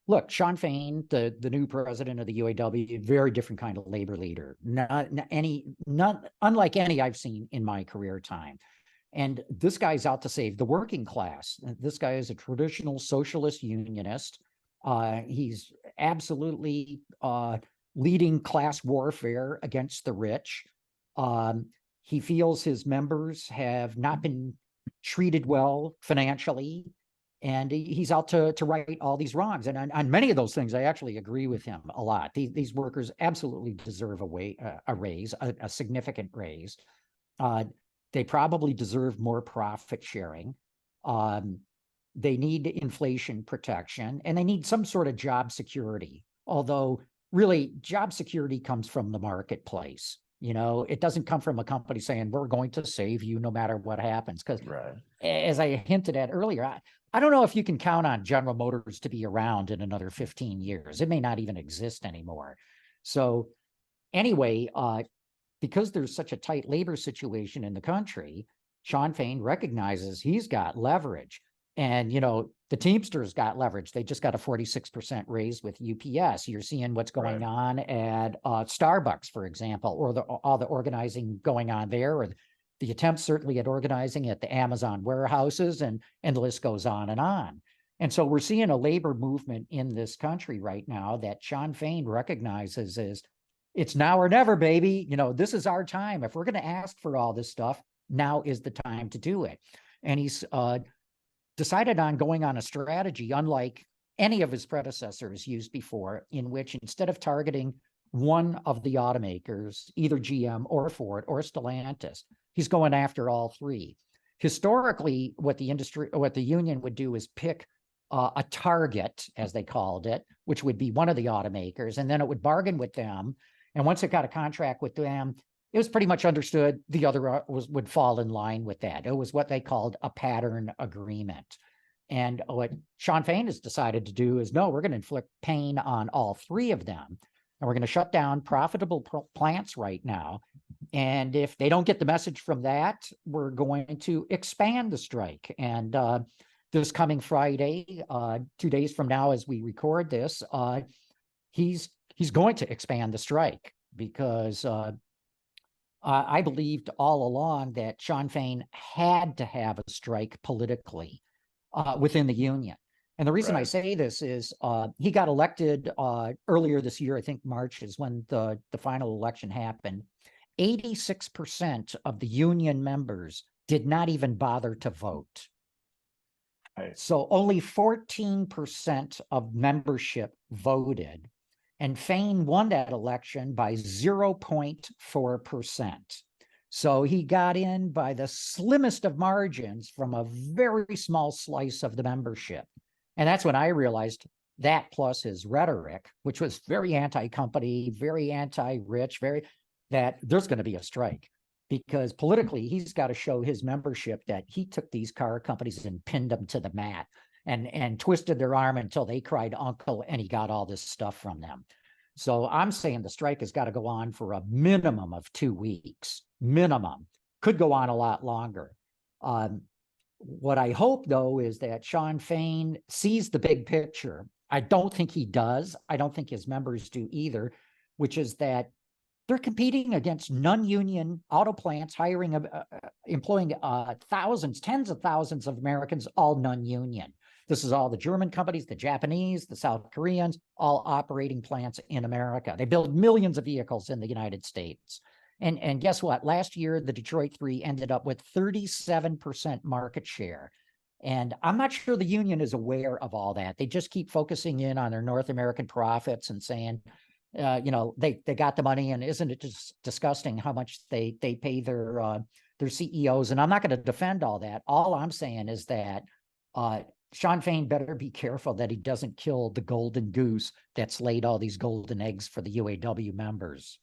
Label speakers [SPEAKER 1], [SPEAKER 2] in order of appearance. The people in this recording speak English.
[SPEAKER 1] Look, Sean Fain, the new president of the UAW, very different kind of labor leader. Not unlike any I've seen in my career time. And this guy's out to save the working class. This guy is a traditional socialist unionist. He's absolutely leading class warfare against the rich. Um, he feels his members have not been treated well financially, and he's out to right all these wrongs. And on many of those things, I actually agree with him a lot. These workers absolutely deserve a raise, a significant raise. Uh, they probably deserve more profit sharing. Um, they need inflation protection, and they need some sort of job security. Although, really, job security comes from the marketplace. It doesn't come from a company saying, we're going to save you no matter what happens. Because
[SPEAKER 2] Right.
[SPEAKER 1] as I hinted at earlier, I don't know if you can count on General Motors to be around in another 15 years. It may not even exist anymore. So anyway, because there's such a tight labor situation in the country, Sean Fain recognizes he's got leverage. And, the Teamsters got leverage. They just got a 46% raise with UPS. You're seeing what's going on at Starbucks, for example, or all the organizing going on there, or the attempts certainly at organizing at the Amazon warehouses, and the list goes on and on. And so we're seeing a labor movement in this country right now that Sean Fain recognizes as it's now or never, baby. This is our time. If we're going to ask for all this stuff, now is the time to do it. And he's decided on going on a strategy unlike any of his predecessors used before, in which instead of targeting one of the automakers, either GM or Ford or Stellantis, he's going after all three. Historically, what the union would do is pick a target, as they called it, which would be one of the automakers, and then it would bargain with them. And once it got a contract with them, it was pretty much understood the other would fall in line with that. It was what they called a pattern agreement. And what Sean Fain has decided to do is, no, we're going to inflict pain on all three of them. And we're going to shut down profitable plants right now. And if they don't get the message from that, we're going to expand the strike. And this coming Friday, 2 days from now, as we record this, he's going to expand the strike, because I believed all along that Sean Fain had to have a strike politically within the union. And the reason I say this is he got elected earlier this year. I think March is when the final election happened. 86% of the union members did not even bother to vote.
[SPEAKER 2] Right.
[SPEAKER 1] So only 14% of membership voted. And Fain won that election by 0.4%. So he got in by the slimmest of margins from a very small slice of the membership. And that's when I realized that, plus his rhetoric, which was very anti-company, very anti-rich, that there's going to be a strike. Because politically, he's got to show his membership that he took these car companies and pinned them to the mat and twisted their arm until they cried uncle, and he got all this stuff from them. So I'm saying the strike has got to go on for a minimum of 2 weeks. Minimum. Could go on a lot longer. What I hope, though, is that Sean Fain sees the big picture. I don't think he does. I don't think his members do either, which is that they're competing against non-union auto plants, employing thousands, tens of thousands of Americans, all non-union. This is all the German companies, the Japanese, the South Koreans, all operating plants in America. They build millions of vehicles in the United States. And guess what? Last year, the Detroit Three ended up with 37% market share. And I'm not sure the union is aware of all that. They just keep focusing in on their North American profits and saying, they got the money, and isn't it just disgusting how much they pay their CEOs? And I'm not going to defend all that. All I'm saying is that Sean Fain better be careful that he doesn't kill the golden goose that's laid all these golden eggs for the UAW members.